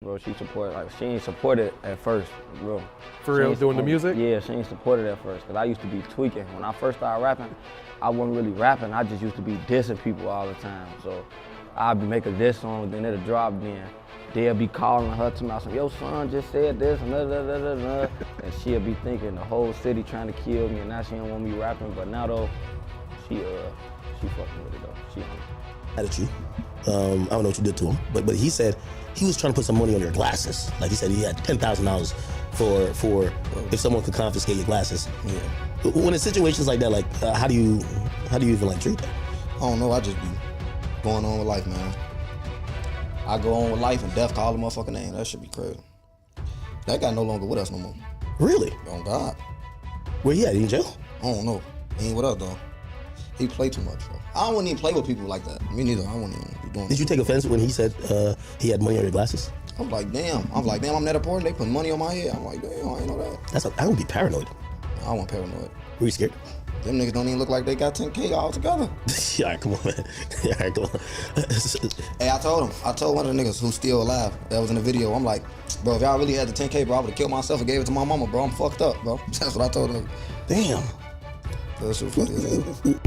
Bro, she ain't supported at first, bro. For real, doing the music? Yeah, she ain't supported at first, because I used to be tweaking. When I first started rapping, I wasn't really rapping, I just used to be dissing people all the time. So I'd be making this song, then it'll drop, then they'll be calling her to me, yo, son just said this, and and she'll be thinking the whole city trying to kill me, and now she don't want me rapping, but now though, she fucking with it though, she on it. Mad at you. I don't know what you did to him, but he said he was trying to put some money on your glasses. Like he said he had $10,000 for if someone could confiscate your glasses. Yeah. When in situations like that, like how do you even like treat that? I don't know, I just be going on with life, man. I go on with life and death call the motherfucking name. That should be crazy. That guy no longer with us no more. Really? On God. Where he at? He in jail? I don't know. He ain't with us though. He play too much, bro. I wouldn't even play with people like that. Me neither. I wouldn't even be doing. Did you take offense when he said he had money on your glasses? I'm like, damn. I'm net important. They put money on my head. I'm like, damn, I ain't know that. I would be paranoid. I wasn't paranoid. Were you scared? Them niggas don't even look like they got 10K all together. Yeah, all right, come on, man. Yeah, all right, come on. Hey, I told one of the niggas who's still alive, that was in the video, I'm like, bro, if y'all really had the 10K, bro, I would've killed myself and gave it to my mama, bro. I'm fucked up, bro. That's what I told him. Damn. That shit funny as hell.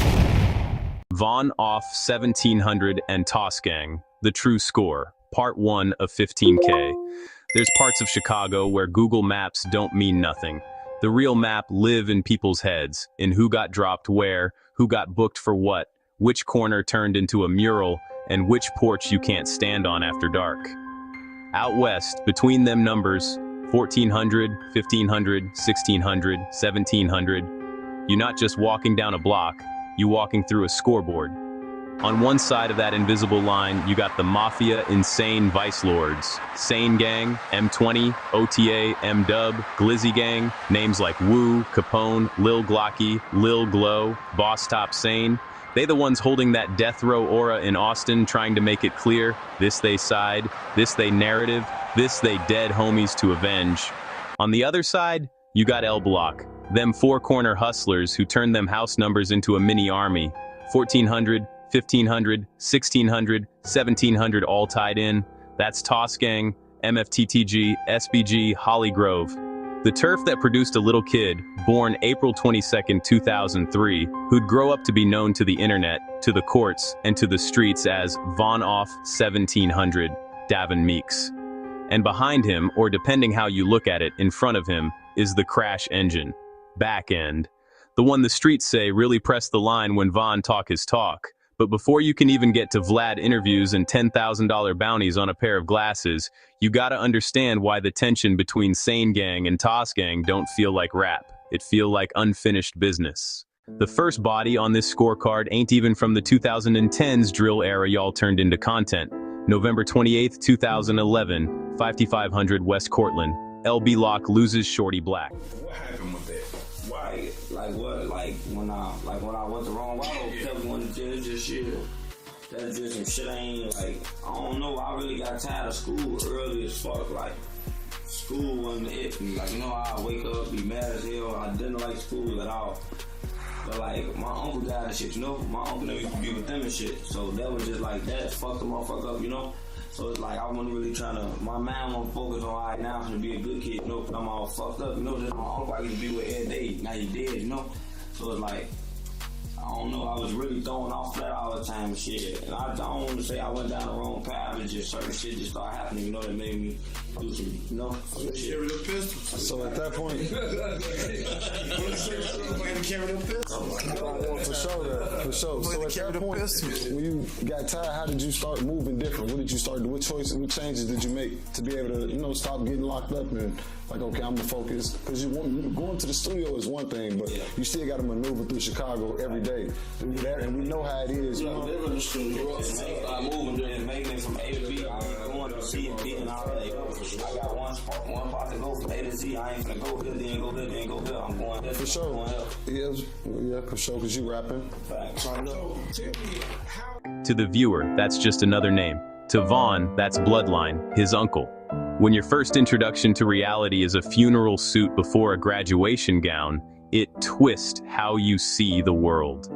VonOff1700 and TossGang, The True Score, Part 1 of 15K. There's parts of Chicago where Google Maps don't mean nothing. The real map live in people's heads, in who got dropped where, who got booked for what, which corner turned into a mural, and which porch you can't stand on after dark. Out west, between them numbers, 1400, 1500, 1600, 1700, you're not just walking down a block, you walking through a scoreboard. On one side of that invisible line, you got the Mafia insane vice lords. SaneGang, M20, OTA, M-Dub, Glizzy Gang, names like Wu, Capone, Lil Glocky, Lil Glow, Boss Top Sane. They the ones holding that death row aura in Austin, trying to make it clear, this they side, this they narrative, this they dead homies to avenge. On the other side, you got L Block, them four-corner hustlers who turn them house numbers into a mini army. 1400, 1500, 1600, 1700 all tied in. That's TossGang, MFTTG, SBG, Holly Grove. The turf that produced a little kid, born April 22nd, 2003, who'd grow up to be known to the internet, to the courts, and to the streets as VonOff1700, Davon Meeks. And behind him, or depending how you look at it, in front of him, is the crash engine, back end. The one the streets say really pressed the line when Von talk his talk. But before you can even get to Vlad interviews and $10,000 bounties on a pair of glasses, you gotta understand why the tension between SaneGang and TossGang don't feel like rap. It feel like unfinished business. The first body on this scorecard ain't even from the 2010s drill era y'all turned into content. November 28th, 2011, 5500 West Cortland. LB Lock loses Shorty Black. What happened with that? Why? Like what? Like when I went the wrong way, I kept going to jail, just shit. That's just some shit I ain't like, I don't know, I really got tired of school early as fuck. Like, school wasn't it for me. Like, you know, I wake up, be mad as hell. I didn't like school at all. But like, my uncle died and shit, you know? My uncle never used to be with them and shit. So that was just like, that fucked the motherfucker up, you know? So it's like, I wasn't really trying to, my mind won't focus on, all right, now I'm gonna be a good kid, you know? I'm all fucked up, you know? Just my uncle I used to be with every day. Now he dead, you know? So it's like, I don't know, I was really throwing off that all the time and shit. And I don't want to say I went down the wrong path, it's just certain shit just started happening, you know, that made me do some, you know, some shit. Carry the pistol. So at that point, for sure. So at that point, when you got tired, how did you start moving different? What did you start doing? What changes did you make to be able to, you know, stop getting locked up and like, okay, I'm gonna focus? Because going to the studio is one thing, but you still got to maneuver through Chicago every day. And we know how it is. You know? I moving during maintenance from A to B. I ain't going to C and D and all that. I got one spot to go from A to Z. I ain't gonna go here, then go there, then go there. I'm going there. For sure. Yeah, for sure, because you rapping. To the viewer, that's just another name. To Von, that's bloodline, his uncle. When your first introduction to reality is a funeral suit before a graduation gown, it twists how you see the world.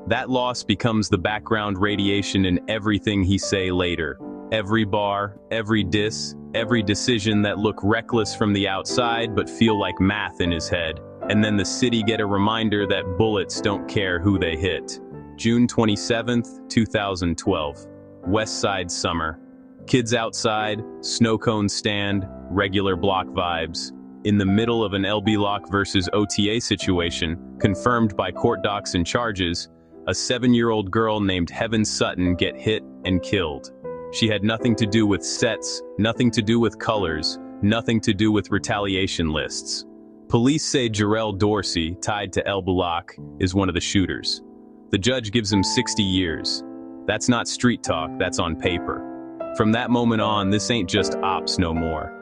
That loss becomes the background radiation in everything he say later. Every bar, every diss, every decision that look reckless from the outside but feel like math in his head. And then the city get a reminder that bullets don't care who they hit. June 27th, 2012. West Side summer. Kids outside, snow cone stand, regular block vibes. In the middle of an LB Lock versus OTA situation, confirmed by court docs and charges, a 7-year-old girl named Heaven Sutton get hit and killed. She had nothing to do with sets, nothing to do with colors, nothing to do with retaliation lists. Police say Jarrell Dorsey, tied to El Bulak, is one of the shooters. The judge gives him 60 years. That's not street talk, that's on paper. From that moment on, this ain't just ops no more.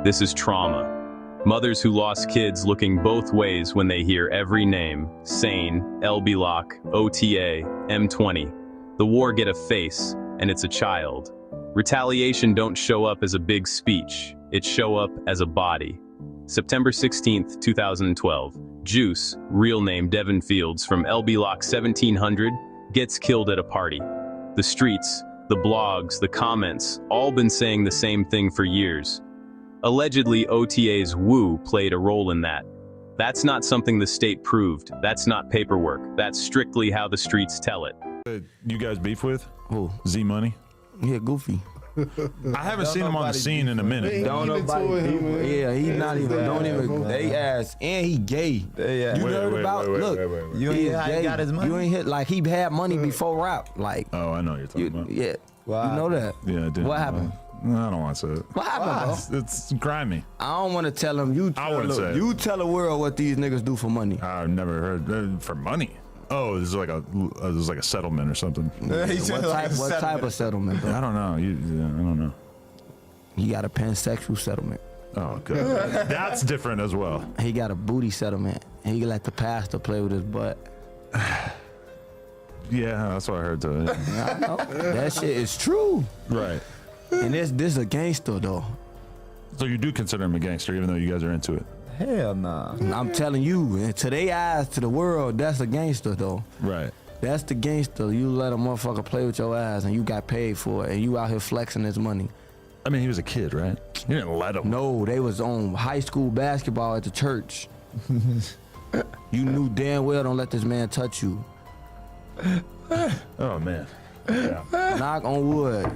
This is trauma. Mothers who lost kids looking both ways when they hear every name, Sane, El Bulak, OTA, M20. The war get a face, and it's a child. Retaliation don't show up as a big speech, it show up as a body. September 16th, 2012, Juice, real name Devin Fields from LB-Lock1700, gets killed at a party. The streets, the blogs, the comments, all been saying the same thing for years. Allegedly, OTA's Woo played a role in that. That's not something the state proved, that's not paperwork, that's strictly how the streets tell it. You guys beef with? Who? Z-Money? Yeah, Goofy. I haven't seen him on the scene in a minute. Don't nobody. Yeah, he's not even. Don't even. They ass, and he gay. You heard about? Look, you ain't gay. Got his money. You ain't hit like he had money before rap. Like. Oh, I know what you're talking about. Yeah. Wow. You know that. Yeah, I did. What happened? I don't want to say it. What happened, bro? It's grimy. I don't want to tell him. You tell the world what these niggas do for money. I've never heard for money. Oh, there's like a settlement or something. What type of settlement, bro? I don't know. I don't know. He got a pansexual settlement. Oh, good. That's different as well. He got a booty settlement. And he let the pastor play with his butt. Yeah, that's what I heard too. I know. That shit is true. Right. And this a gangster though. So you do consider him a gangster, even though you guys are into it? Hell nah. I'm telling you, and to their eyes, to the world, that's a gangster though. Right. That's the gangster. You let a motherfucker play with your ass and you got paid for it and you out here flexing his money. I mean, he was a kid, right? You didn't let him. No, they was on high school basketball at the church. You knew damn well don't let this man touch you. Oh, man. Yeah. Knock on wood.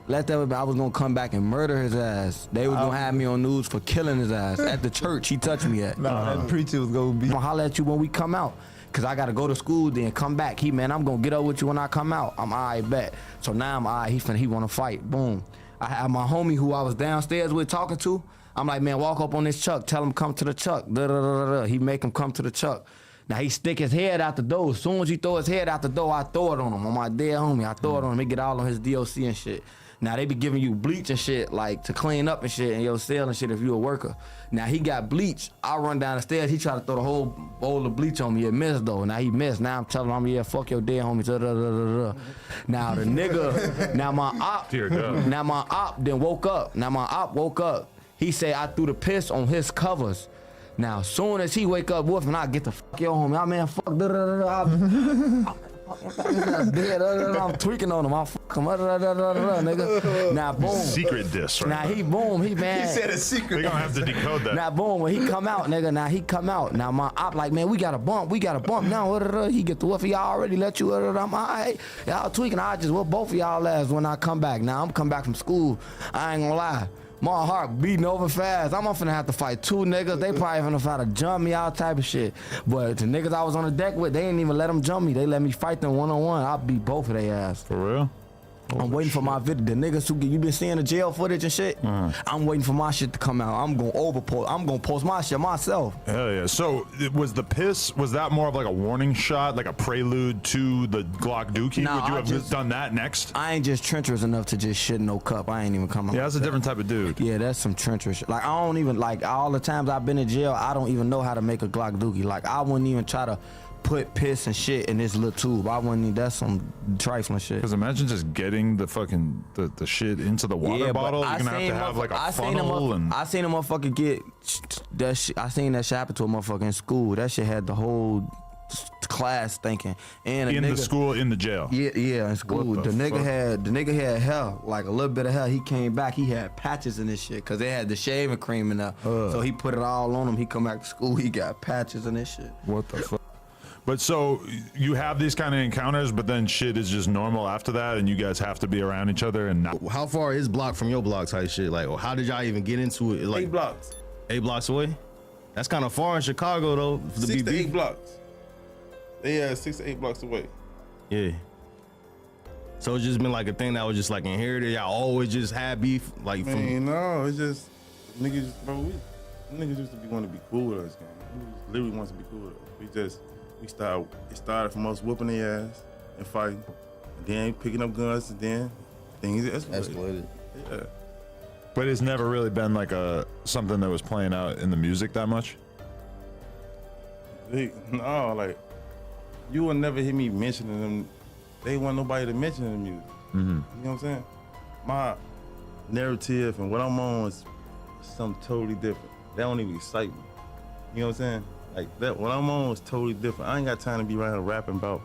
I was gonna come back and murder his ass. They was gonna have me on news for killing his ass at the church he touched me at. That preacher was gonna be. I'm gonna holler at you when we come out. Cause I gotta go to school then come back. I'm gonna get up with you when I come out. I'm alright, bet. So now I'm alright, he wanna fight. Boom. I have my homie who I was downstairs with talking to. I'm like, man, walk up on this truck, tell him come to the truck. He make him come to the truck. Now he stick his head out the door. As soon as he throw his head out the door, I throw it on him. On my dead homie, I throw it on him. He get all on his DOC and shit. Now they be giving you bleach and shit, like to clean up and shit in your cell and shit if you a worker. Now he got bleach. I run down the stairs. He try to throw the whole bowl of bleach on me. It missed though. Now he missed. Now I'm telling him, yeah, fuck your dead homies. Now the nigga, now my op then woke up. He say I threw the piss on his covers. Now soon as he wake up, Wolf, and I get the fuck your homie. Man, fuck. I'm tweaking on him. I'll fuck him. Nigga. Now boom. Secret diss, right? Now he man. He said a secret. They're gonna have to decode that. Now boom, when he come out, nigga. Now he come out. Now my op like, man, we got a bump. Now he get the woof. Y'all already let you. I'm alright. Y'all tweaking. I just whoop both of y'all ass when I come back. Now I'm come back from school. I ain't gonna lie. My heart beating over fast. I'm finna have to fight two niggas. They probably finna try to jump me, all type of shit. But the niggas I was on the deck with, they didn't even let them jump me. They let me fight them one-on-one. I'll beat both of their ass. For real? I'm waiting for my video. The niggas who you been seeing the jail footage and shit, I'm waiting for my shit to come out. I'm gonna post my shit myself. Hell yeah. So was the piss, was that more of like a warning shot, like a prelude to the Glock Dookie? Nah, Would you have done that next? I ain't just treacherous enough to just shit in no cup. I ain't even coming. Yeah, that's a different type of dude. Yeah, that's some treacherous shit. Like I don't even, like all the times I've been in jail, I don't even know how to make a Glock Dookie. Like I wouldn't even try to put piss and shit in this little tube. I wouldn't need, that's some trifling shit. Because imagine just getting the fucking the shit into the water bottle. You're gonna have to have like a funnel and I seen a motherfucker get that shit. I seen that shit happen to a motherfucker in school. That shit had the whole class thinking. And In the school, in the jail. Yeah, in school. What The the fuck? nigga had hair, like a little bit of hair. He came back, he had patches in this shit, cause they had the shaving cream in there. So he put it all on him. He come back to school, he got patches in this shit. What the fuck? But so you have these kind of encounters, but then shit is just normal after that, and you guys have to be around each other and not. How far is block from your block type shit? Like, or how did y'all even get into it? Like 8 blocks. 8 blocks away? That's kind of far in Chicago though. 6 to 8 blocks. Yeah, 6 to 8 blocks away. Yeah. So it's just been like a thing that was just like inherited. Y'all always just had beef, like Man, no, it's just niggas, bro. Niggas used to be wanting to be cool with us, man. Niggas literally wants to be cool with us. It started from us whooping their ass and fighting, and then picking up guns, and then things escalated. Yeah. But it's never really been like something that was playing out in the music that much. No, like you would never hear me mentioning them. They want nobody to mention the music. You know what I'm saying? My narrative and what I'm on is something totally different. That don't even excite me. You know what I'm saying? Like that, what I'm on is totally different. I ain't got time to be around here rapping about,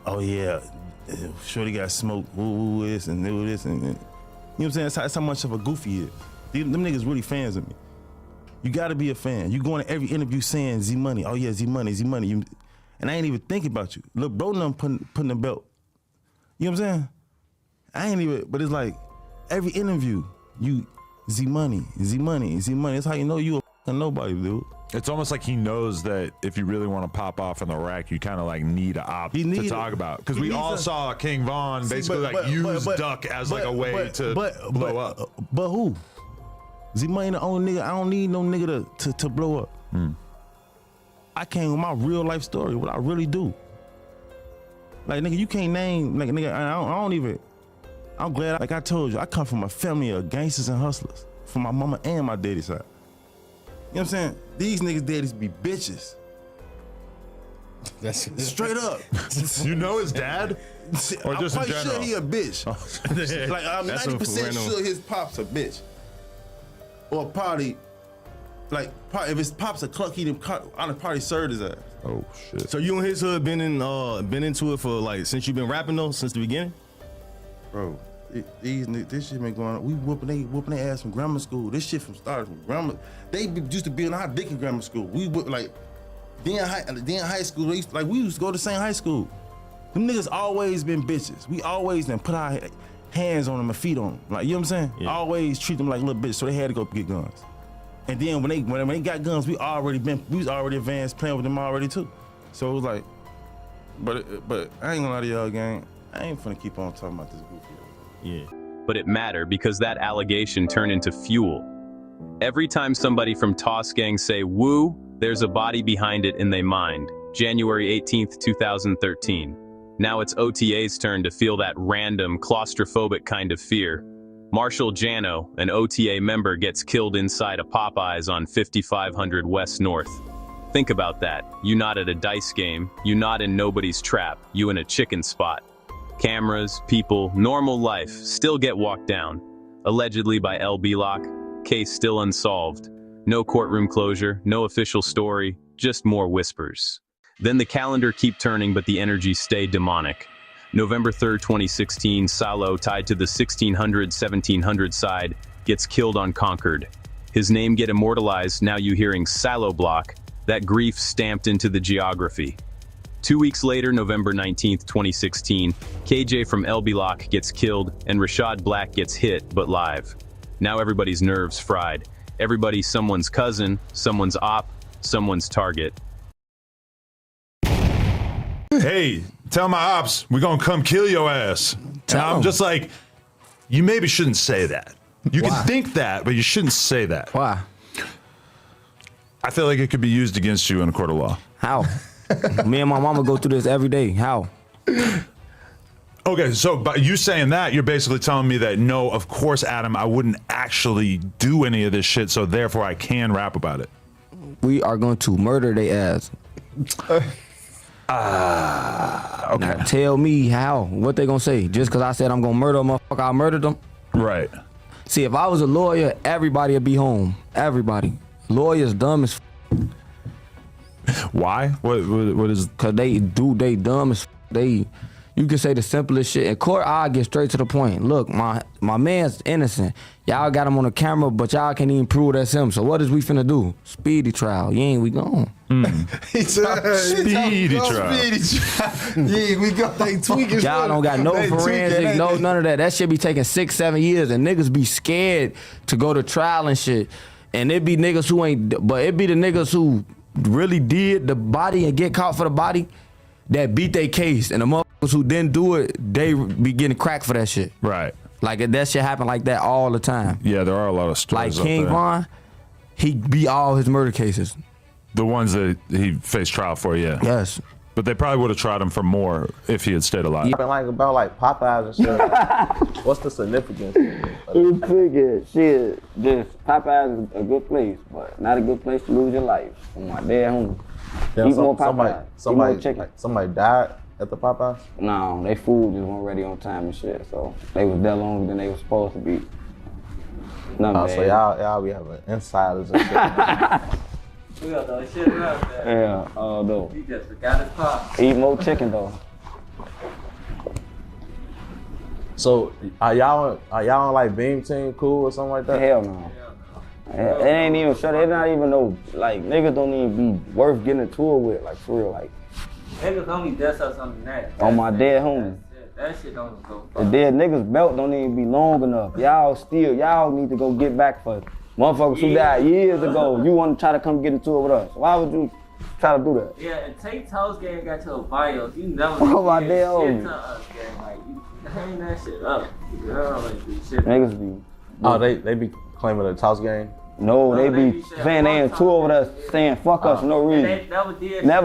oh yeah, Shorty got smoked, woo this and do this and you know what I'm saying? That's how much of a goofy he is. Them niggas really fans of me. You gotta be a fan. You going to every interview saying Z Money, oh yeah, Z Money, Z Money. And I ain't even thinking about you. Look, bro, them putting the belt. You know what I'm saying? I ain't even, but it's like every interview, you Z Money, Z Money, Z Money. That's how you know you a fucking nobody, dude. It's almost like he knows that if you really want to pop off in the rack, you kind of like need an op to talk about. Because we all saw King Von basically use Duck as like a way to blow up. But who? Z Money the only nigga. I don't need no nigga to blow up. I came with my real life story, what I really do. Like nigga, you can't name like nigga. I don't even. I'm glad. Like I told you, I come from a family of gangsters and hustlers, from my mama and my daddy's side. You know what I'm saying? These niggas daddies be bitches. That's straight up. You know his dad? Or just I'm in quite general? sure he a bitch. Like I'm 90% sure his pop's a bitch. Or probably, like, if his pop's a cluck, I'd have probably served his ass. Oh shit. So you and his hood been into it for like since you been rapping though, since the beginning? Bro, this shit been going on. We whooping their ass from grammar school. This shit started from grammar. They used to be in our dick in grammar school. We would like, then high school. We used to go to the same high school. Them niggas always been bitches. We always been put our hands on them and feet on them. Like, you know what I'm saying? Yeah. Always treat them like little bitches, so they had to go get guns. And then when they got guns, we was already advanced playing with them already too. So it was like, but I ain't gonna lie to y'all, gang. I ain't finna keep on talking about this goofy. Yeah. But it mattered because that allegation turned into fuel. Every time somebody from TossGang say woo, there's a body behind it in their mind. January 18th, 2013. Now it's OTA's turn to feel that random, claustrophobic kind of fear. Marshall Johno, an OTA member, gets killed inside a Popeyes on 5500 West North. Think about that. You not at a dice game, you not in nobody's trap, you in a chicken spot. Cameras, people, normal life still get walked down. Allegedly by LB Lock, case still unsolved. No courtroom closure, no official story, just more whispers. Then the calendar keep turning, but the energy stay demonic. November 3rd, 2016, Salo, tied to the 1600-1700 side, gets killed on Concord. His name get immortalized, now you hearing Salo Block, that grief stamped into the geography. 2 weeks later, November 19th, 2016, KJ from LB Lock gets killed and Rashad Black gets hit, but live. Now everybody's nerves fried. Everybody's someone's cousin, someone's op, someone's target. Hey, tell my ops, we're gonna come kill your ass. And I'm just like, you maybe shouldn't say that. You can think that, but you shouldn't say that. Why? I feel like it could be used against you in a court of law. How? Me and my mama go through this every day. How? Okay, so by you saying that, you're basically telling me that no, of course, Adam, I wouldn't actually do any of this shit, so therefore I can rap about it. We are going to murder their ass. Okay. Now tell me how. What they gonna say? Just because I said I'm gonna murder a motherfucker, I murdered them? Right. See, if I was a lawyer, everybody would be home. Everybody. Lawyers dumb as Why? What is? Cause they dumb as you can say the simplest shit. In court, I'll get straight to the point. Look, my man's innocent. Y'all got him on the camera, but y'all can't even prove that's him. So what is we finna do? Speedy trial. We gone. Speedy trial. Yeah, we go. They tweaking. Y'all don't got no forensic, none of that. That shit be taking 6-7 years, and niggas be scared to go to trial and shit. And it be niggas who ain't, but it be the niggas who really did the body and get caught for the body that beat their case, and the motherfuckers who didn't do it, they be getting cracked for that shit. Right. Like that shit happen like that all the time. Yeah, there are a lot of stories. Like King Von, he beat all his murder cases. The ones that he faced trial for, yeah. Yes. But they probably would have tried him for more if he had stayed alive. Yeah. Like about Popeyes and shit. Like, what's the significance? It's pretty shit. Just Popeyes is a good place, but not a good place to lose your life. On my dad home. Yeah, Eat more Popeyes. Eat more chicken. Like somebody died at the Popeyes? No, they food just wasn't ready on time and shit. So they was there longer than they was supposed to be. So y'all be having insiders and shit. We got those shit around there. Yeah, though. He just forgot his pop. Eat more chicken though. So are y'all on like Beam Team Cool or something like that? Hell no. It ain't even sure. They not even know. Like niggas don't even be worth getting into it with. Like for real. Like niggas only diss us on the net. On my dead homie. That shit don't go. The dead niggas belt don't even be long enough. Y'all need to go get back for motherfuckers who died years ago. You want to try to come get into it with us? Why would you try to do that? Yeah, and take TossGang got your bios. You never Oh, my shit damn homie. to us, gang. Like you hang that shit up. You know, like this shit. Niggas be. Oh, they be claiming the TossGang? No, they be saying they in tour with us, saying fuck us for no reason. They Never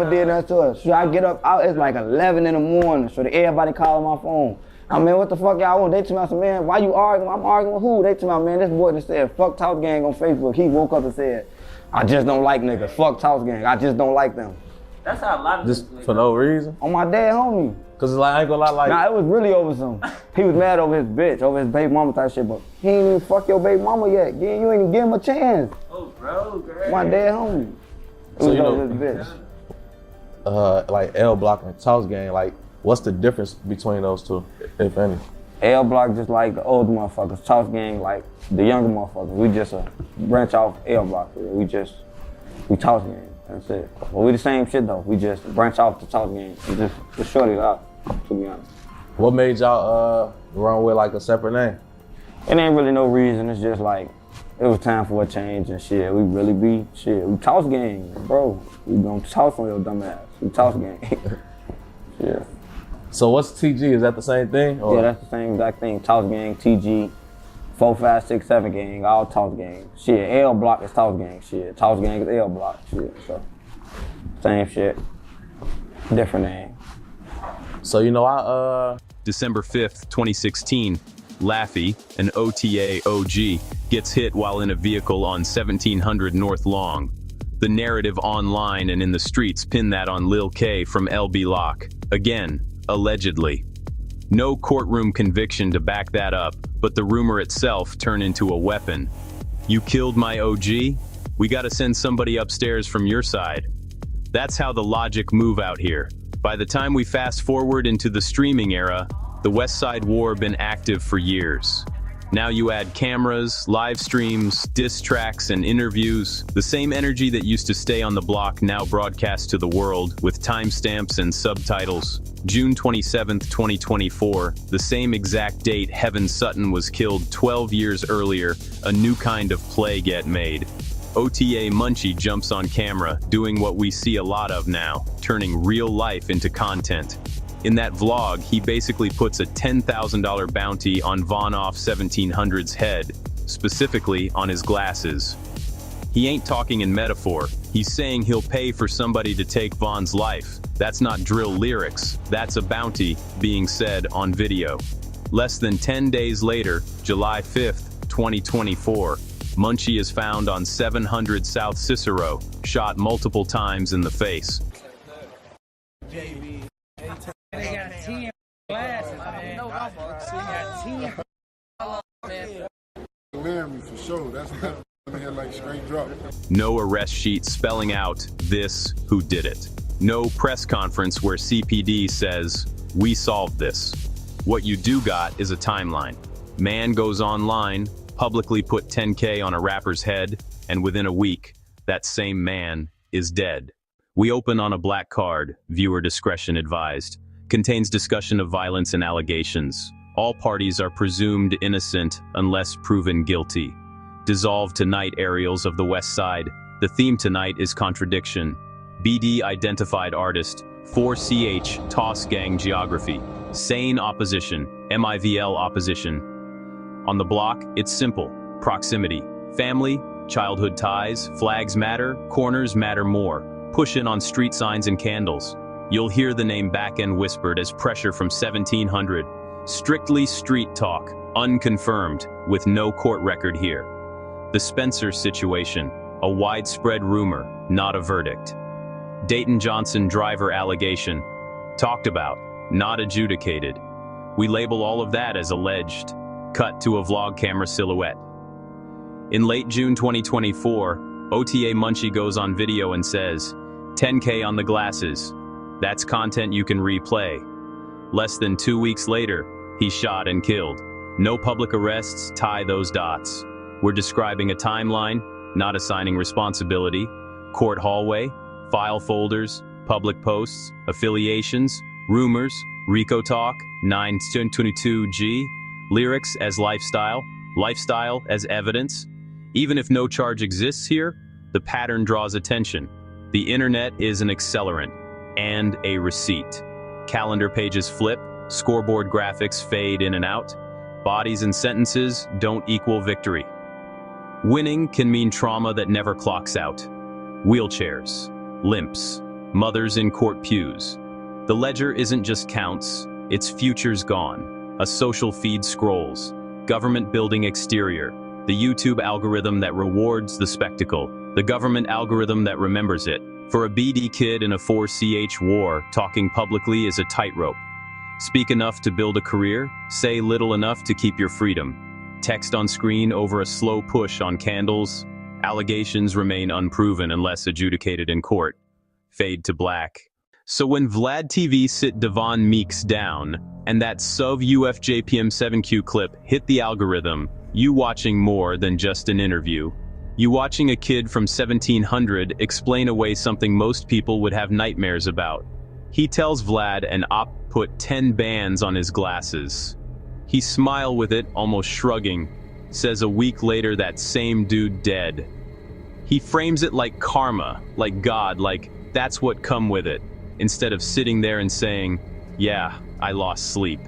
did nothing to us. So I get up, it's like 11 in the morning, so everybody calling my phone. I mean, what the fuck y'all want? They tell me, I said, man, why you arguing? I'm arguing with who? They tell me, man, this boy that said, fuck TossGang on Facebook. He woke up and said, I just don't like niggas. Fuck TossGang. I just don't like them. That's how a lot of just for no reason? On my dad homie. Cause like, I ain't gonna lie, like. Nah, it was really over some. He was mad over his bitch, over his baby mama type shit, but he ain't even fuck your baby mama yet. You ain't even give him a chance. Oh, bro, girl. My dad homie. It So was you over know, his bitch. Like L Block and TossGang, like, what's the difference between those two, if any? L Block just like the older motherfuckers. TossGang like the younger motherfuckers. We just a branch off L Block. We TossGang. That's it. But we the same shit though. We just branch off to TossGang. We just short it up, to be honest. What made y'all run with like a separate name? It ain't really no reason. It's just like it was time for a change and shit. We really be shit. We TossGang, bro. We gonna toss on your dumb ass. We TossGang. Yeah. So what's TG? Is that the same thing? Or? Yeah, that's the same exact thing. TossGang, TG, 4, 5, 6, 7 gang, all TossGang. Shit, L Block is TossGang. Shit, TossGang is L Block. Shit, so same shit, different name. So you know, December 5th, 2016, Laffy, an OTA OG, gets hit while in a vehicle on 1700 North Long. The narrative online and in the streets pin that on Lil K from LB Lock. Again, allegedly. No courtroom conviction to back that up, but the rumor itself turned into a weapon. You killed my OG? We gotta send somebody upstairs from your side. That's how the logic move out here. By the time we fast forward into the streaming era, the West Side War been active for years. Now you add cameras, live streams, diss tracks, and interviews. The same energy that used to stay on the block now broadcast to the world with timestamps and subtitles. June 27th, 2024, the same exact date Heaven Sutton was killed 12 years earlier, a new kind of play get made. OTA Munchy jumps on camera, doing what we see a lot of now, turning real life into content. In that vlog, he basically puts a $10,000 bounty on VonOff1700's head, specifically on his glasses. He ain't talking in metaphor, he's saying he'll pay for somebody to take Von's life. That's not drill lyrics, that's a bounty being said on video. Less than 10 days later, July 5th, 2024, Munchy is found on 700 South Cicero, shot multiple times in the face. They got 10 glasses, man. No, they got 10. Laramie for sure. That's like straight drop. No arrest sheet spelling out this who did it. No press conference where CPD says, we solved this. What you do got is a timeline. Man goes online, publicly put 10K on a rapper's head, and within a week, that same man is dead. We open on a black card, viewer discretion advised. Contains discussion of violence and allegations. All parties are presumed innocent unless proven guilty. Dissolve tonight, aerials of the West Side. The theme tonight is contradiction. BD identified artist, 4CH TossGang geography. Sane opposition, MIVL opposition. On the block, it's simple. Proximity, family, childhood ties, flags matter, corners matter more. Push in on street signs and candles. You'll hear the name back-end whispered as pressure from 1700. Strictly street talk, unconfirmed, with no court record here. The Spencer situation, a widespread rumor, not a verdict. Dayton Johnson driver allegation, talked about, not adjudicated. We label all of that as alleged. Cut to a vlog camera silhouette. In late June 2024, OTA Munchy goes on video and says, 10K on the glasses. That's content you can replay. Less than 2 weeks later, he's shot and killed. No public arrests tie those dots. We're describing a timeline, not assigning responsibility. Court hallway, file folders, public posts, affiliations, rumors, RICO talk, 922G, lyrics as lifestyle, lifestyle as evidence. Even if no charge exists here, the pattern draws attention. The internet is an accelerant and a receipt. Calendar pages flip, scoreboard graphics fade in and out. Bodies and sentences don't equal victory. Winning can mean trauma that never clocks out. Wheelchairs, limps, mothers in court pews. The ledger isn't just counts, it's futures gone. A social feed scrolls. Government building exterior. The YouTube algorithm that rewards the spectacle. The government algorithm that remembers it. For a BD kid in a 4CH war, talking publicly is a tightrope. Speak enough to build a career, say little enough to keep your freedom. Text on screen over a slow push on candles. Allegations remain unproven unless adjudicated in court. Fade to black. So when Vlad TV sit Davon Meeks down, and that SOV UFJPM7Q clip hit the algorithm, you watching more than just an interview. You watching a kid from 1700 explain away something most people would have nightmares about. He tells Vlad an op put 10 bands on his glasses. He smile with it, almost shrugging, says a week later that same dude dead. He frames it like karma, like God, like that's what come with it, instead of sitting there and saying, yeah, I lost sleep.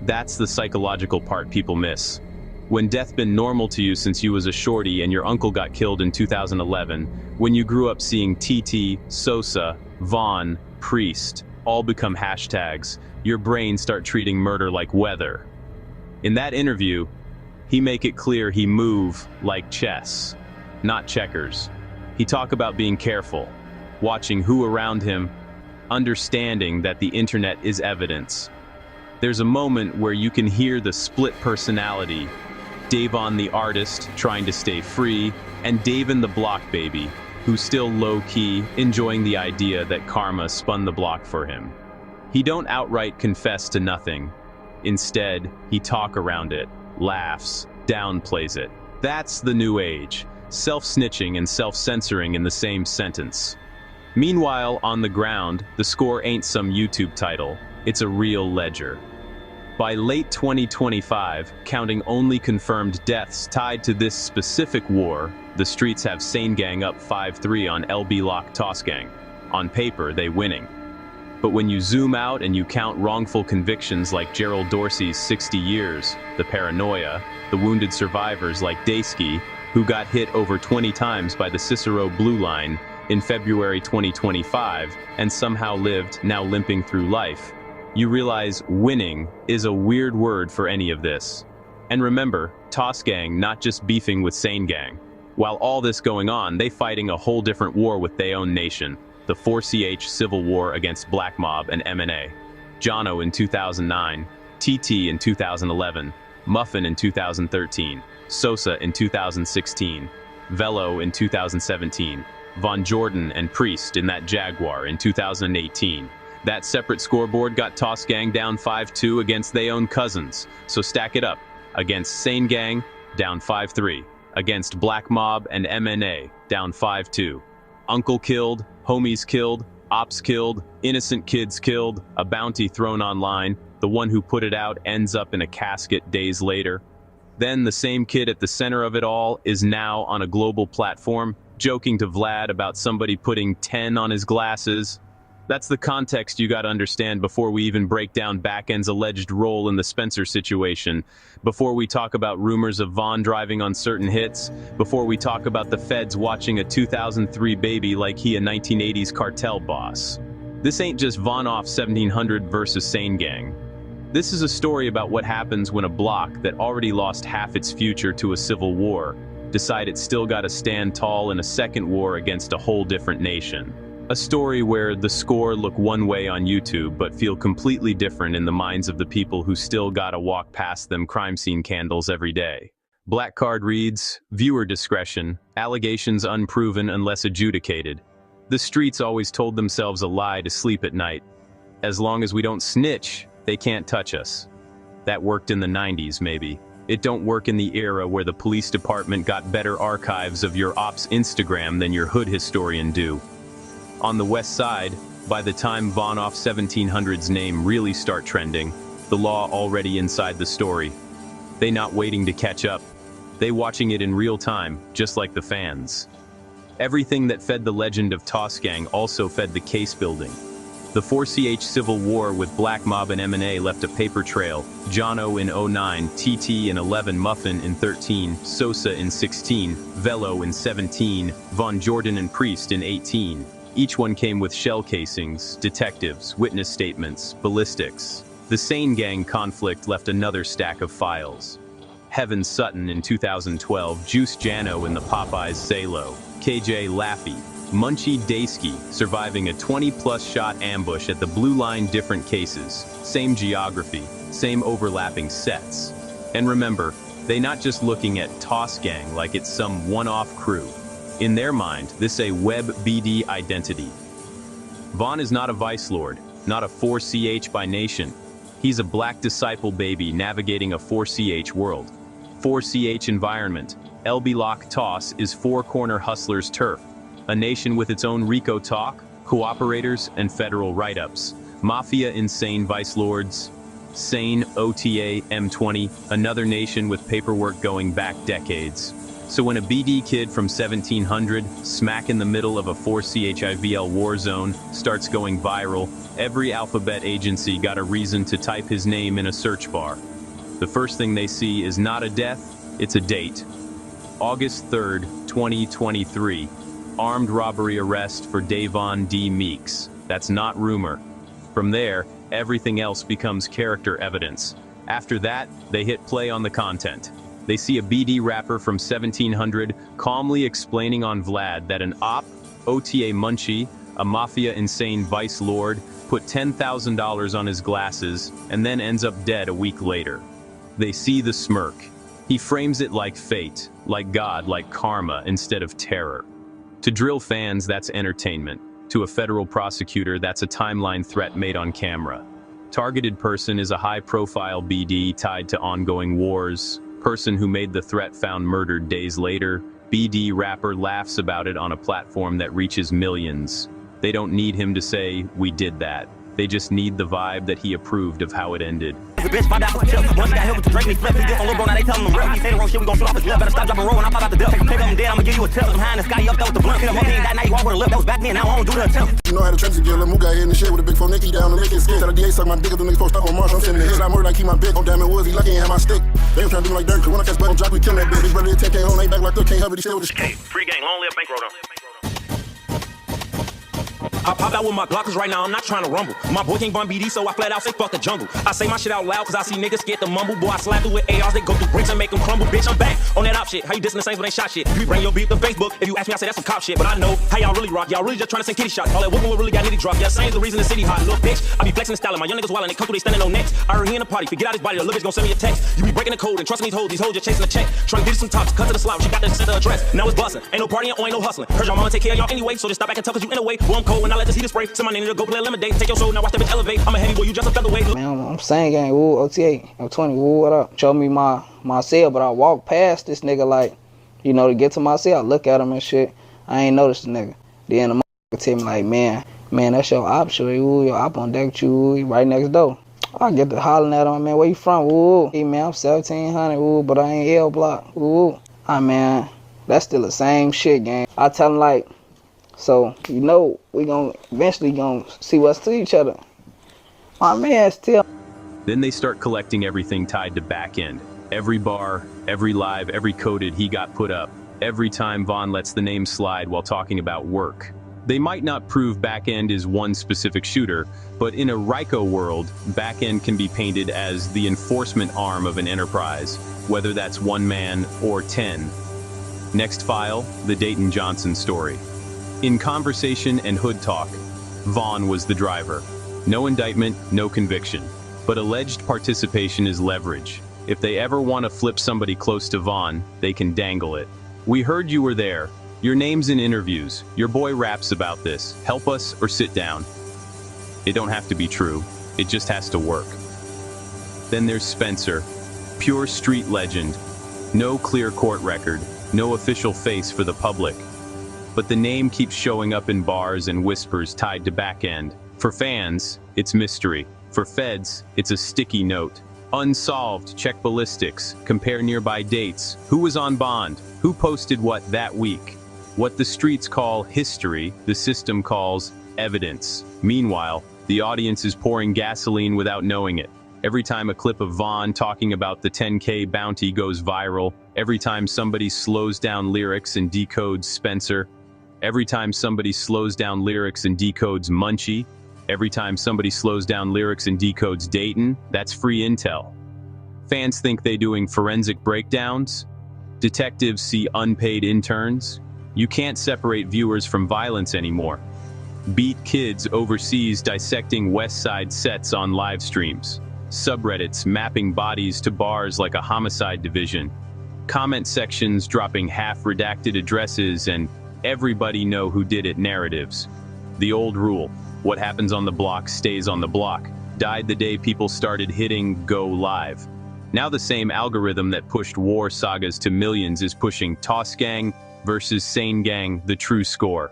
That's the psychological part people miss. When death been normal to you since you was a shorty and your uncle got killed in 2011, when you grew up seeing TT, Sosa, Von, Priest, all become hashtags, your brain start treating murder like weather. In that interview, he make it clear he move like chess, not checkers. He talk about being careful, watching who around him, understanding that the internet is evidence. There's a moment where you can hear the split personality, Davon the artist trying to stay free, and Davon the block baby, who's still low-key, enjoying the idea that karma spun the block for him. He don't outright confess to nothing. Instead, he talk around it, laughs, downplays it. That's the new age, self-snitching and self-censoring in the same sentence. Meanwhile, on the ground, the score ain't some YouTube title, it's a real ledger. By late 2025, counting only confirmed deaths tied to this specific war, the streets have SaneGang up 5-3 on LB Lock TossGang. On paper, they winning. But when you zoom out and you count wrongful convictions like Gerald Dorsey's 60 years, the paranoia, the wounded survivors like Dayski, who got hit over 20 times by the Cicero Blue Line in February 2025 and somehow lived, now limping through life, you realize winning is a weird word for any of this. And remember, TossGang not just beefing with SaneGang. While all this going on, they fighting a whole different war with their own nation, the 4CH civil war against BlackMob and MNA. Johno in 2009, TT in 2011, Muffin in 2013, Sosa in 2016. Vello in 2017, Von Jordan and Priest in that Jaguar in 2018. That separate scoreboard got TossGang down 5-2 against they own cousins, so stack it up. Against SaneGang, down 5-3. Against BlackMob and MNA, down 5-2. Uncle killed, homies killed, ops killed, innocent kids killed, a bounty thrown online, the one who put it out ends up in a casket days later. Then the same kid at the center of it all is now on a global platform, joking to Vlad about somebody putting 10 on his glasses. That's the context you gotta understand before we even break down Backend's alleged role in the Spencer situation, before we talk about rumors of Von driving on certain hits, before we talk about the feds watching a 2003 baby like he a 1980s cartel boss. This ain't just VonOff1700 versus SaneGang. This is a story about what happens when a block that already lost half its future to a civil war decide it's still gotta stand tall in a second war against a whole different nation. A story where the score look one way on YouTube but feel completely different in the minds of the people who still gotta walk past them crime scene candles every day. Black card reads, viewer discretion, allegations unproven unless adjudicated. The streets always told themselves a lie to sleep at night. As long as we don't snitch, they can't touch us. That worked in the 90s maybe. It don't work in the era where the police department got better archives of your ops Instagram than your hood historian do. On the west side, by the time VonOff1700's name really start trending, the law already inside the story. They not waiting to catch up. They watching it in real time, just like the fans. Everything that fed the legend of TossGang also fed the case building. The 4CH Civil War with BlackMob and MNA left a paper trail. Johno in 09, TT in 11, Muffin in 13, Sosa in 16, Vello in 17, Von Jordan and Priest in 18. Each one came with shell casings, detectives, witness statements, ballistics. The SaneGang conflict left another stack of files. Heaven Sutton in 2012, Juice Johno in the Popeyes Salo, KJ Laffy, Munchy Dayski surviving a 20-plus shot ambush at the Blue Line, different cases, same geography, same overlapping sets. And remember, they not just looking at TossGang like it's some one-off crew. In their mind, this a web BD identity. Von is not a vice lord, not a 4CH by nation. He's a black disciple baby navigating a 4CH world. 4CH environment. LB Lock Toss is four-corner hustlers' turf. A nation with its own RICO talk, cooperators, and federal write-ups. Mafia insane vice lords. Sane OTA M20, another nation with paperwork going back decades. So when a BD kid from 1700, smack in the middle of a 4CHIVL war zone, starts going viral, every alphabet agency got a reason to type his name in a search bar. The first thing they see is not a death, it's a date. August 3rd, 2023. Armed robbery arrest for Davon D. Meeks. That's not rumor. From there, everything else becomes character evidence. After that, they hit play on the content. They see a BD rapper from 1700 calmly explaining on Vlad that an op, OTA Munchy, a mafia insane vice lord, put $10,000 on his glasses and then ends up dead a week later. They see the smirk. He frames it like fate, like God, like karma instead of terror. To drill fans, that's entertainment. To a federal prosecutor, that's a timeline threat made on camera. Targeted person is a high-profile BD tied to ongoing wars. Person who made the threat found murdered days later. BD rapper laughs about it on a platform that reaches millions. They don't need him to say, we did that. They just need the vibe that he approved of how it ended. Bitch, find out what chill. Once you got hit with the Drake, me flip. He get on little bro, now they tellin' him real. He say the wrong shit, we gon' shoot off his lip. Better stop, drop, and roll when I pop out the dip. Take up, I'm dead, I'ma give you a tip. I'm high in the sky, you up there with the blunt. Hit him up, he ain't got, now you walk with a lip. That was back then, now I don't do the attempt. You know how to trench again, Lil got hit in the shit with a big 4 Nicky down and making skin. Tell the DA suck my dick if the niggas post up on Marsh. I'm sending the hits, I murder, I keep my big. Oh damn it, was he lucky ain't have my stick. They ain't trying to do me like dirt, cause when I catch button drop, we kill that bitch. Big brother, 10K home, ain't back like 3, can't help it, he still with the shit. Free gang, long live bank roll. I pop out with my Glock, cause right now I'm not trying to rumble. My boy King Von BD, so I flat out say fuck the jungle. I say my shit out loud, cause I see niggas scared to mumble. Boy, I slap through with ARs, they go through bricks and make them crumble. Bitch, I'm back on that op shit. How you dissing the Saints when they shot shit? You bring your beef to Facebook. If you ask me, I say that's some cop shit. But I know how y'all really rock. Y'all really just trying to send kitty shots. All that whooping will really got nitty drop. Yeah, Saints the reason the city hot. Little bitch, I be flexing the style. My young niggas wild and they come through, they standing on necks. I heard he in the party, forget out his body. The little bitch gon' send me a text. You be breaking the code and trusting these hoes just chasing the check. Trying to get you some tops, cut to the slop. She got the center address. Now it's bustin'. Ain't no partying or ain't no hustling. Heard y'all mama take care of y'all anyway, so just stop back and tell cause you in a way. Boy, I'm cold when I let this heater spray. Send my name to go play a lemonade. Take your soul, now watch that bitch elevate. I'm a heavy boy, you just a featherweight. Man, I'm SaneGang, woo, OTA, I'm 20, woo, what up? Show me my cell, but I walk past this nigga like, you know, to get to my cell, I look at him and shit. I ain't noticed the nigga. Then the motherfucker tell me like, man, that's your op, shorty, woo, your op on deck with you, woo, right next door. I get to hollering at him, man, where you from, woo? Hey, man, I'm 1700, woo, but I ain't L block, woo. Man, that's still the same shit, gang. I tell him like, so, you know, we eventually gonna see what's to each other. My man still. Then they start collecting everything tied to back end. Every bar, every live, every coded he got put up. Every time Von lets the name slide while talking about work. They might not prove back end is one specific shooter, but in a RICO world, back end can be painted as the enforcement arm of an enterprise, whether that's 1 man or 10. Next file, the Dayton Johnson story. In conversation and hood talk, Von was the driver. No indictment, no conviction. But alleged participation is leverage. If they ever want to flip somebody close to Von, they can dangle it. We heard you were there. Your name's in interviews. Your boy raps about this. Help us or sit down. It don't have to be true. It just has to work. Then there's Spencer. Pure street legend. No clear court record. No official face for the public. But the name keeps showing up in bars and whispers tied to back end. For fans, it's mystery. For feds, it's a sticky note. Unsolved, check ballistics, compare nearby dates. Who was on bond? Who posted what that week? What the streets call history, the system calls evidence. Meanwhile, the audience is pouring gasoline without knowing it. Every time a clip of Von talking about the 10K bounty goes viral, every time somebody slows down lyrics and decodes Spencer, every time somebody slows down lyrics and decodes Munchy, every time somebody slows down lyrics and decodes Dayton, that's free intel. Fans think they're doing forensic breakdowns. Detectives see unpaid interns. You can't separate viewers from violence anymore. Beat kids overseas dissecting West Side sets on live streams. Subreddits mapping bodies to bars like a homicide division. Comment sections dropping half-redacted addresses and everybody know who did it narratives. The old rule, what happens on the block stays on the block, died the day people started hitting go live. Now the same algorithm that pushed war sagas to millions is pushing TossGang versus SaneGang, the true score.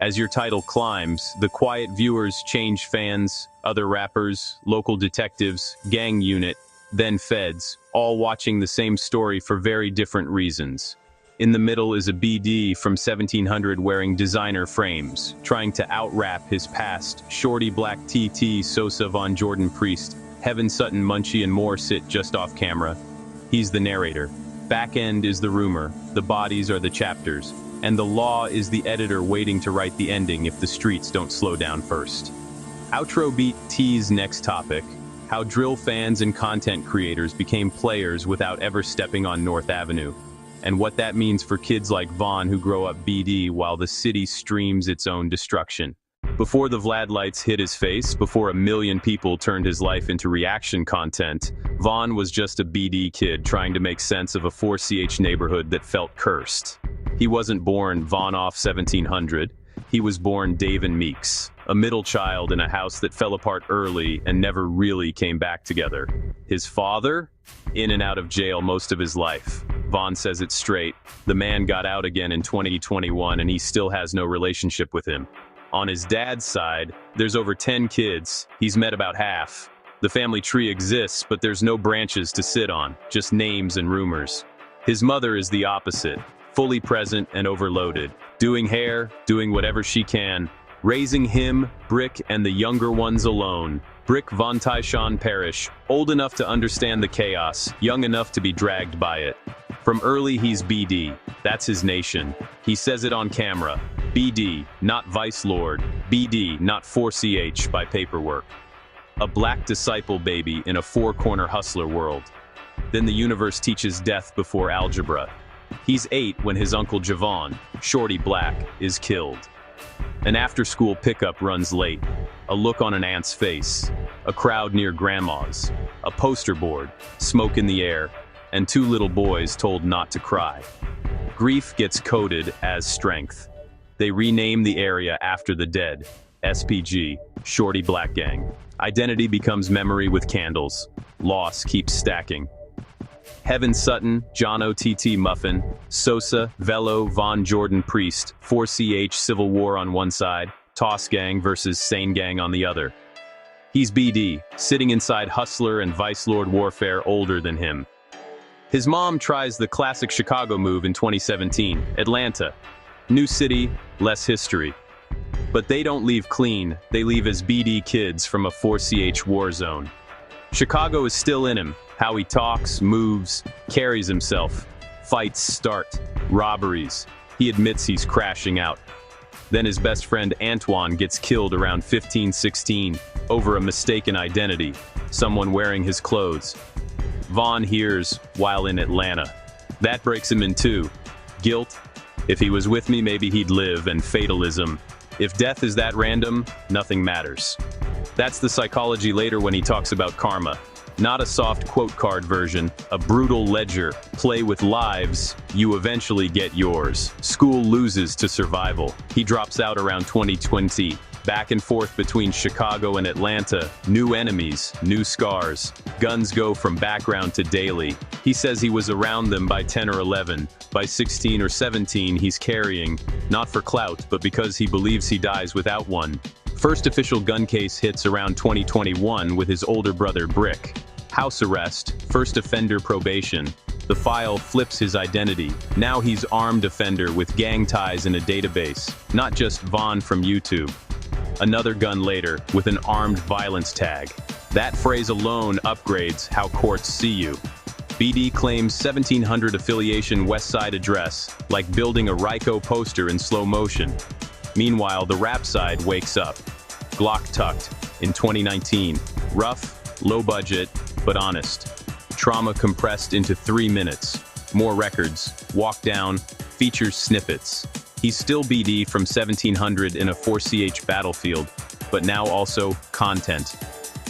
As your title climbs, the quiet viewers change fans, other rappers, local detectives, gang unit, then feds, all watching the same story for very different reasons. In the middle is a BD from 1700 wearing designer frames, trying to out-rap his past. Shorty Black TT, Sosa Von Jordan Priest, Heaven Sutton Munchy and more sit just off camera. He's the narrator. Back end is the rumor, the bodies are the chapters, and the law is the editor waiting to write the ending if the streets don't slow down first. Outro beat tease next topic, how drill fans and content creators became players without ever stepping on North Avenue, and what that means for kids like Von who grow up BD while the city streams its own destruction. Before the Vlad lights hit his face, before 1 million people turned his life into reaction content, Von was just a BD kid trying to make sense of a 4CH neighborhood that felt cursed. He wasn't born VonOff1700, he was born Davon Meeks, a middle child in a house that fell apart early and never really came back together. His father? In and out of jail most of his life. Von says it straight, the man got out again in 2021 and he still has no relationship with him. On his dad's side, there's over 10 kids, he's met about half. The family tree exists, but there's no branches to sit on, just names and rumors. His mother is the opposite, fully present and overloaded, doing hair, doing whatever she can, raising him, Brick, and the younger ones alone. Brick Von Tyshawn Parish, old enough to understand the chaos, young enough to be dragged by it. From early he's BD, that's his nation. He says it on camera. BD, not Vice Lord. BD, not 4CH by paperwork. A black disciple baby in a four-corner hustler world. Then the universe teaches death before algebra. He's 8 when his uncle Javon, Shorty Black, is killed. An after-school pickup runs late. A look on an aunt's face. A crowd near grandma's. A poster board, smoke in the air, and 2 little boys told not to cry. Grief gets coded as strength. They rename the area after the dead. SPG, Shorty Black Gang. Identity becomes memory with candles. Loss keeps stacking. Heaven Sutton, Johno TT Muffin, Sosa, Vello, Von Jordan Priest, 4CH Civil War on one side, TossGang versus SaneGang on the other. He's BD, sitting inside hustler and vice lord warfare older than him. His mom tries the classic Chicago move in 2017, Atlanta. New city, less history. But they don't leave clean, they leave as BD kids from a 4CH war zone. Chicago is still in him, how he talks, moves, carries himself. Fights start, robberies. He admits he's crashing out. Then his best friend Antoine gets killed around 15-16 over a mistaken identity, someone wearing his clothes. Vaughn hears while in Atlanta. That breaks him in two. Guilt. If he was with me, maybe he'd live, and fatalism. If death is that random, nothing matters. That's the psychology later when he talks about karma. Not a soft quote card version, a brutal ledger. Play with lives, you eventually get yours. School loses to survival. He drops out around 2020. Back and forth between Chicago and Atlanta. New enemies, new scars. Guns go from background to daily. He says he was around them by 10 or 11. By 16 or 17 he's carrying, not for clout, but because he believes he dies without one. First official gun case hits around 2021 with his older brother Brick. House arrest, first offender probation. The file flips his identity. Now he's armed offender with gang ties in a database, not just Vaughn from YouTube. Another gun later with an armed violence tag. That phrase alone upgrades how courts see you. BD claims 1700 affiliation West Side address, like building a Ryko poster in slow motion. Meanwhile, the rap side wakes up. Glock tucked in 2019. Rough, low budget, but honest. Trauma compressed into 3 minutes. More records, walk down, features snippets. He's still BD from 1700 in a 4CH battlefield, but now also content.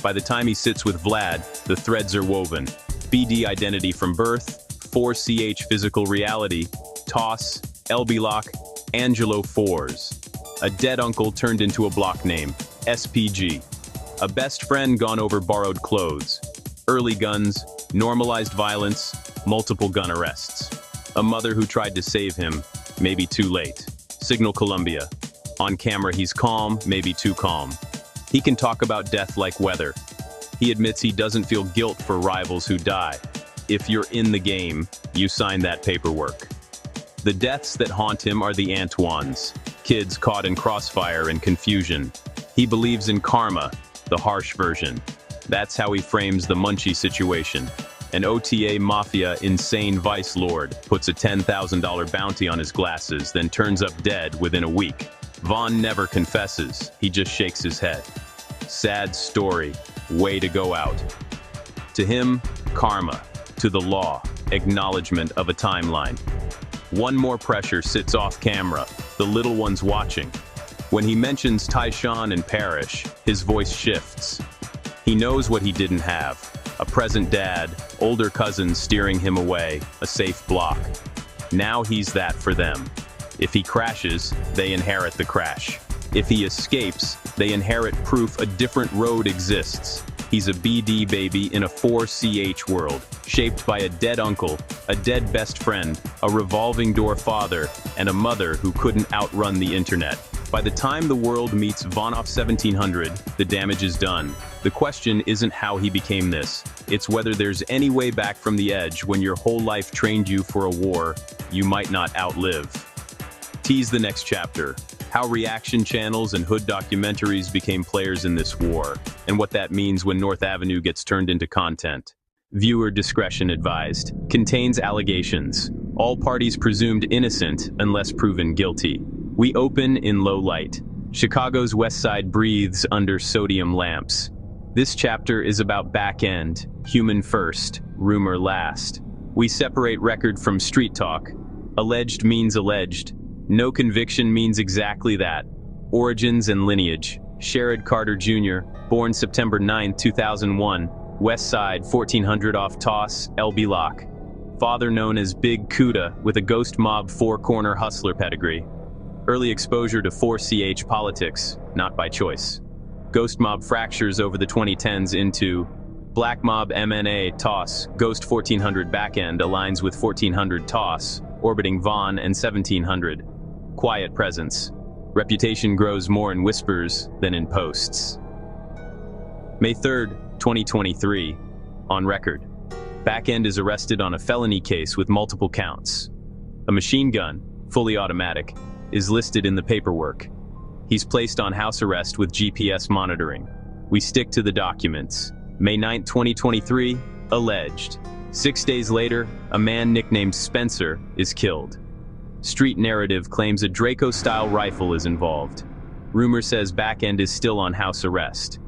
By the time he sits with Vlad, the threads are woven. BD identity from birth, 4CH physical reality, Toss, LB Lock, Angelo Fours. A dead uncle turned into a block name, SPG. A best friend gone over borrowed clothes. Early guns, normalized violence, multiple gun arrests. A mother who tried to save him, maybe too late. Signal Columbia. On camera he's calm, maybe too calm. He can talk about death like weather. He admits he doesn't feel guilt for rivals who die. If you're in the game, you sign that paperwork. The deaths that haunt him are the Antoines, kids caught in crossfire and confusion. He believes in karma, the harsh version. That's how he frames the Munchy situation. An OTA mafia insane vice lord puts a $10,000 bounty on his glasses, then turns up dead within a week. Vaughn never confesses, he just shakes his head. Sad story, way to go out. To him, karma. To the law, acknowledgement of a timeline. One more pressure sits off camera, the little ones watching. When he mentions Tyshawn and Parrish, his voice shifts. He knows what he didn't have. A present dad, older cousins steering him away, a safe block. Now he's that for them. If he crashes, they inherit the crash. If he escapes, they inherit proof a different road exists. He's a BD baby in a 4CH world, shaped by a dead uncle, a dead best friend, a revolving door father, and a mother who couldn't outrun the internet. By the time the world meets VonOff1700, the damage is done. The question isn't how he became this. It's whether there's any way back from the edge when your whole life trained you for a war you might not outlive. Tease the next chapter. How reaction channels and hood documentaries became players in this war, and what that means when North Avenue gets turned into content. Viewer discretion advised. Contains allegations. All parties presumed innocent unless proven guilty. We open in low light. Chicago's West Side breathes under sodium lamps. This chapter is about back end, human first, rumor last. We separate record from street talk. Alleged means alleged. No conviction means exactly that. Origins and lineage. Sherrod Carter Jr., born September 9, 2001, West Side, 1400 off Toss, LB Lock. Father known as Big Kuda with a ghost mob four-corner hustler pedigree. Early exposure to 4CH politics, not by choice. Ghost mob fractures over the 2010s into BlackMob MNA Toss, Ghost 1400 backend aligns with 1400 Toss, orbiting Von and 1700. Quiet presence. Reputation grows more in whispers than in posts. May 3rd, 2023. On record. Backend is arrested on a felony case with multiple counts. A machine gun, fully automatic, is listed in the paperwork. He's placed on house arrest with GPS monitoring. We stick to the documents. May 9, 2023, alleged. 6 days later, a man nicknamed Spencer is killed. Street narrative claims a Draco-style rifle is involved. Rumor says Backend is still on house arrest.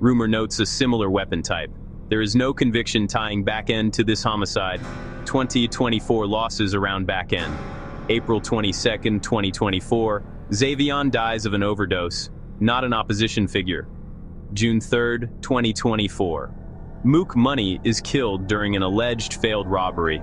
Rumor notes a similar weapon type. There is no conviction tying Backend to this homicide. 2024 losses around Backend. April 22nd, 2024, Xavion dies of an overdose, not an opposition figure. June 3rd, 2024. Mook Money is killed during an alleged failed robbery.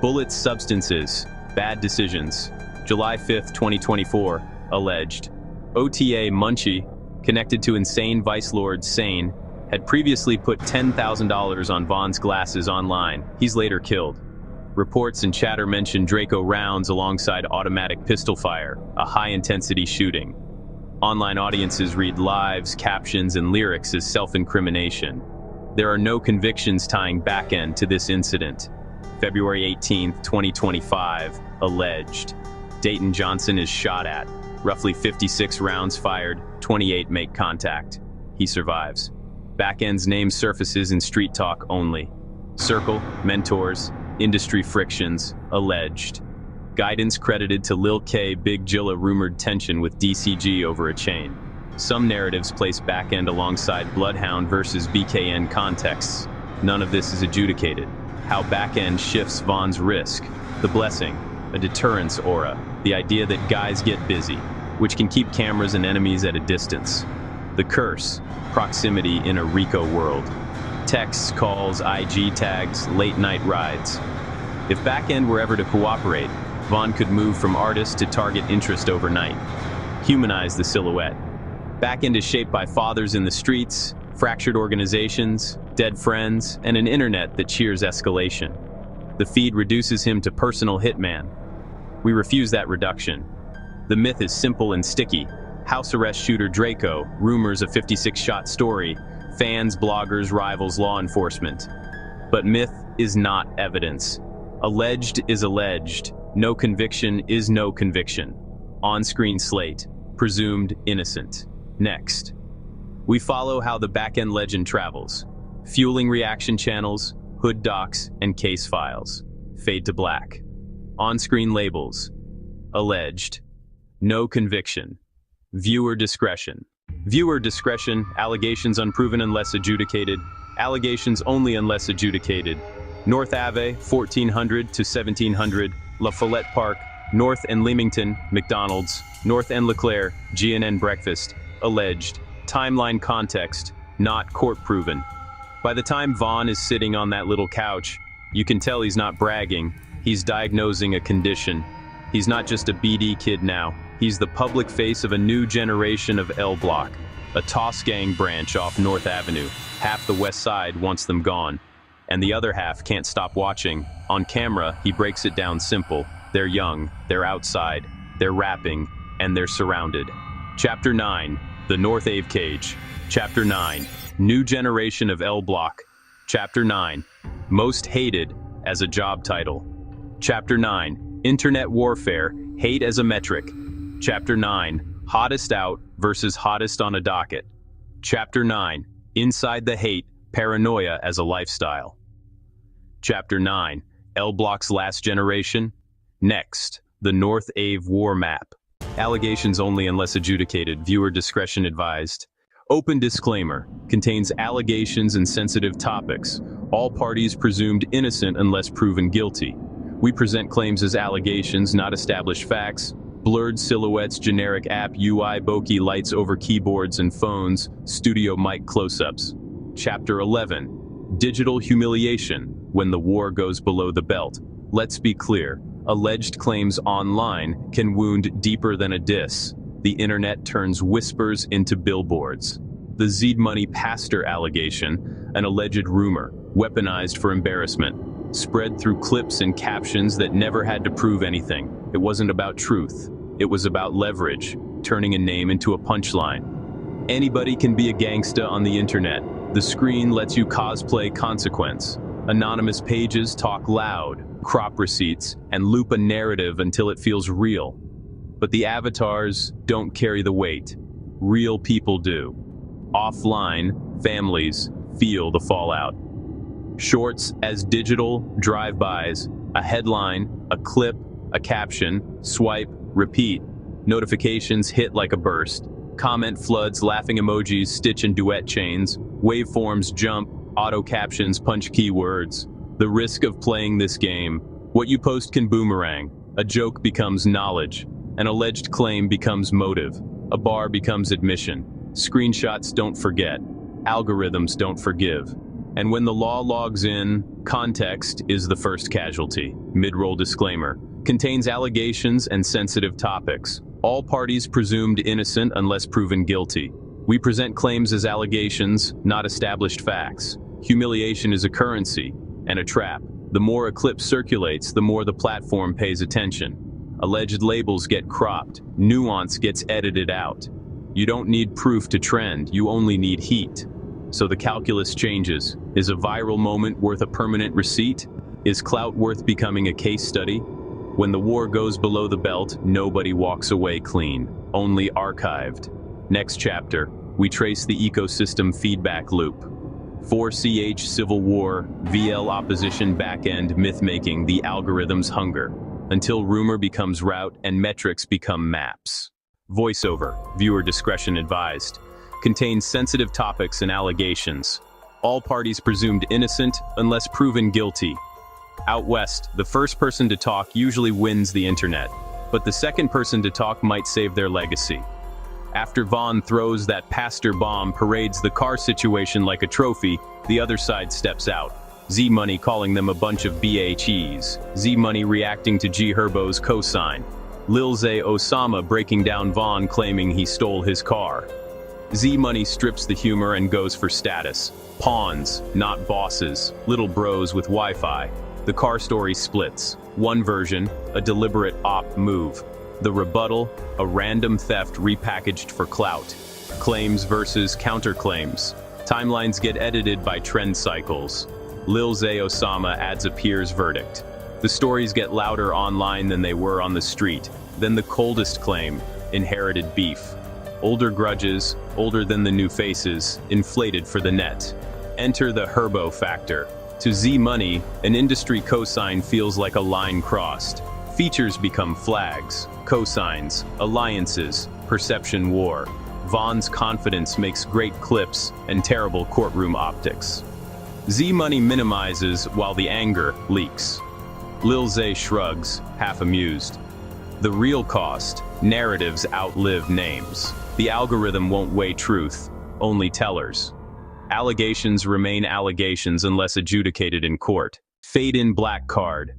Bullets, substances, bad decisions. July 5th, 2024, alleged. OTA Munchy, connected to insane vice lord Sane, had previously put $10,000 on Von's glasses online. He's later killed. Reports and chatter mention Draco rounds alongside automatic pistol fire, a high-intensity shooting. Online audiences read lives, captions, and lyrics as self-incrimination. There are no convictions tying Backend to this incident. February 18th, 2025, alleged. Dayton Johnson is shot at. Roughly 56 rounds fired, 28 make contact. He survives. Backend's name surfaces in street talk only. Circle, mentors, industry frictions, alleged. Guidance credited to Lil K, Big Jilla rumored tension with DCG over a chain. Some narratives place Backend alongside Bloodhound versus BKN contexts. None of this is adjudicated. How Backend shifts Von's risk. The blessing, a deterrence aura. The idea that guys get busy, which can keep cameras and enemies at a distance. The curse, proximity in a Rico world. Texts, calls, IG tags, late night rides. If Backend were ever to cooperate, Von could move from artist to target interest overnight. Humanize the silhouette. Backend is shaped by fathers in the streets, fractured organizations, dead friends, and an internet that cheers escalation. The feed reduces him to personal hitman. We refuse that reduction. The myth is simple and sticky. House arrest shooter Draco, rumors a 56-shot story, fans, bloggers, rivals, law enforcement. But myth is not evidence. Alleged is alleged. No conviction is no conviction. On-screen slate. Presumed innocent. Next. We follow how the Backend legend travels. Fueling reaction channels, hood docs, and case files. Fade to black. On-screen labels. Alleged. No conviction. Viewer discretion. Viewer discretion, allegations unproven unless adjudicated, allegations only unless adjudicated. North Ave, 1400 to 1700, La Follette Park, North and Leamington, McDonald's, North and Leclerc, GNN Breakfast, alleged. Timeline context, not court proven. By the time Von is sitting on that little couch, you can tell he's not bragging, he's diagnosing a condition. He's not just a BD kid now. He's the public face of a new generation of L Block, a TossGang branch off North Avenue. Half the West Side wants them gone, and the other half can't stop watching. On camera, he breaks it down simple. They're young, they're outside, they're rapping, and they're surrounded. Chapter 9, The North Ave Cage. Chapter 9, New Generation of L Block. Chapter 9, Most Hated as a job title. Chapter 9, Internet Warfare, Hate as a Metric. Chapter 9, Hottest Out versus Hottest on a Docket. Chapter 9, Inside the Hate, Paranoia as a Lifestyle. Chapter 9, L Block's Last Generation. Next, the North Ave War Map. Allegations only unless adjudicated. Viewer discretion advised. Open disclaimer. Contains allegations and sensitive topics. All parties presumed innocent unless proven guilty. We present claims as allegations, not established facts. Blurred silhouettes, generic app UI, bokeh lights over keyboards and phones, studio mic close-ups. Chapter 11. Digital humiliation, when the war goes below the belt. Let's be clear. Alleged claims online can wound deeper than a diss. The internet turns whispers into billboards. The Zed Money pastor allegation, an alleged rumor, weaponized for embarrassment, spread through clips and captions that never had to prove anything. It wasn't about truth. It was about leverage, turning a name into a punchline. Anybody can be a gangsta on the internet. The screen lets you cosplay consequence. Anonymous pages talk loud, crop receipts, and loop a narrative until it feels real. But the avatars don't carry the weight. Real people do. Offline, families feel the fallout. Shorts as digital drive-bys, a headline, a clip, a caption, swipe, repeat. Notifications hit like a burst. Comment floods, laughing emojis, stitch and duet chains. Waveforms jump, auto captions punch keywords. The risk of playing this game. What you post can boomerang. A joke becomes knowledge. An alleged claim becomes motive. A bar becomes admission. Screenshots don't forget. Algorithms don't forgive. And when the law logs in, context is the first casualty. Mid-roll disclaimer. Contains allegations and sensitive topics. All parties presumed innocent unless proven guilty. We present claims as allegations, not established facts. Humiliation is a currency and a trap. The more a clip circulates, the more the platform pays attention. Alleged labels get cropped. Nuance gets edited out. You don't need proof to trend, you only need heat. So the calculus changes. Is a viral moment worth a permanent receipt? Is clout worth becoming a case study? When the war goes below the belt, nobody walks away clean, only archived. Next chapter, we trace the ecosystem feedback loop. 4CH Civil War, VL opposition backend myth-making, the algorithm's hunger, until rumor becomes route and metrics become maps. Voiceover, viewer discretion advised, contains sensitive topics and allegations. All parties presumed innocent unless proven guilty. Out west, the first person to talk usually wins the internet, but the second person to talk might save their legacy. After Von throws that pastor bomb, parades the car situation like a trophy, the other side steps out. Zed Money calling them a bunch of BHEs. Zed Money reacting to G Herbo's cosign. Lil Zay Osama breaking down Von claiming he stole his car. Zed Money strips the humor and goes for status. Pawns, not bosses, little bros with Wi-Fi. The car story splits. One version, a deliberate op move. The rebuttal, a random theft repackaged for clout. Claims versus counterclaims. Timelines get edited by trend cycles. Lil Zay Osama adds a peer's verdict. The stories get louder online than they were on the street. Then the coldest claim, inherited beef. Older grudges, older than the new faces, inflated for the net. Enter the Herbo factor. To Zed Money, an industry cosign feels like a line crossed. Features become flags, cosigns, alliances, perception war. Von's confidence makes great clips and terrible courtroom optics. Zed Money minimizes while the anger leaks. Lil Zay shrugs, half amused. The real cost, narratives outlive names. The algorithm won't weigh truth, only tellers. Allegations remain allegations unless adjudicated in court. Fade in black card.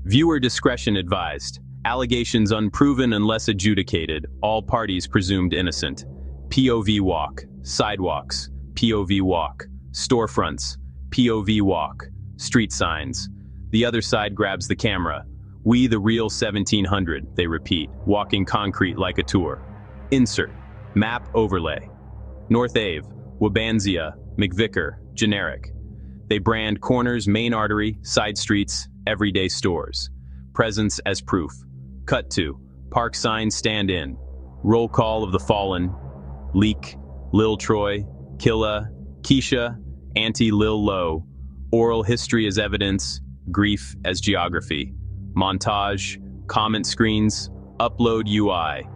Viewer discretion advised. Allegations unproven unless adjudicated. All parties presumed innocent. POV walk. Sidewalks. POV walk. Storefronts. POV walk. Street signs. The other side grabs the camera. We the real 1700, they repeat, walking concrete like a tour. Insert. Map overlay. North Ave, Wabansia, McVicker, generic. They brand corners, main artery, side streets, everyday stores. Presence as proof. Cut to. Park sign stand in. Roll call of the fallen. Leak. Lil Troy. Killa. Keisha. Auntie Lil Low. Oral history as evidence. Grief as geography. Montage. Comment screens. Upload UI.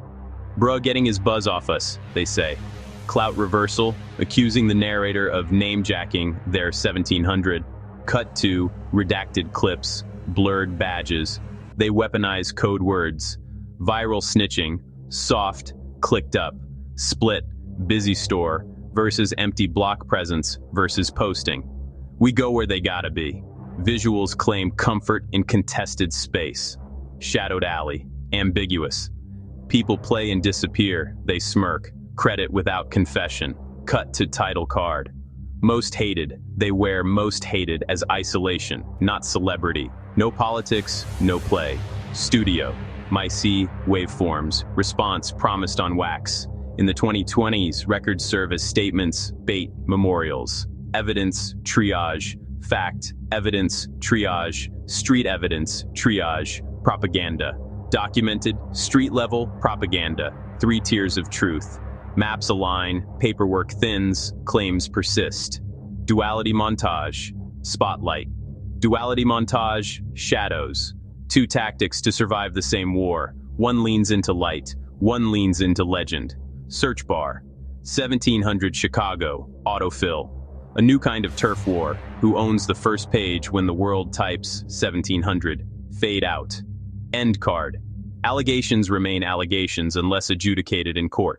Bruh getting his buzz off us, they say. Clout reversal, accusing the narrator of name-jacking their 1700. Cut to redacted clips, blurred badges. They weaponize code words. Viral snitching, soft, clicked up, split, busy store, versus empty block presence versus posting. We go where they gotta be. Visuals claim comfort in contested space. Shadowed alley, ambiguous. People play and disappear, they smirk. Credit without confession. Cut to title card. Most hated, they wear most hated as isolation, not celebrity. No politics, no play. Studio, my C, waveforms, response promised on wax. In the 2020s, records serve as statements, bait, memorials. Evidence, triage, fact, evidence, triage, street evidence, triage, propaganda. Documented, street-level propaganda. 3 tiers of truth. Maps align, paperwork thins, claims persist. Duality montage, spotlight. Duality montage, shadows. 2 tactics to survive the same war. One leans into light, one leans into legend. Search bar. 1700 Chicago, autofill. A new kind of turf war. Who owns the first page when the world types 1700? Fade out. End card. Allegations remain allegations unless adjudicated in court.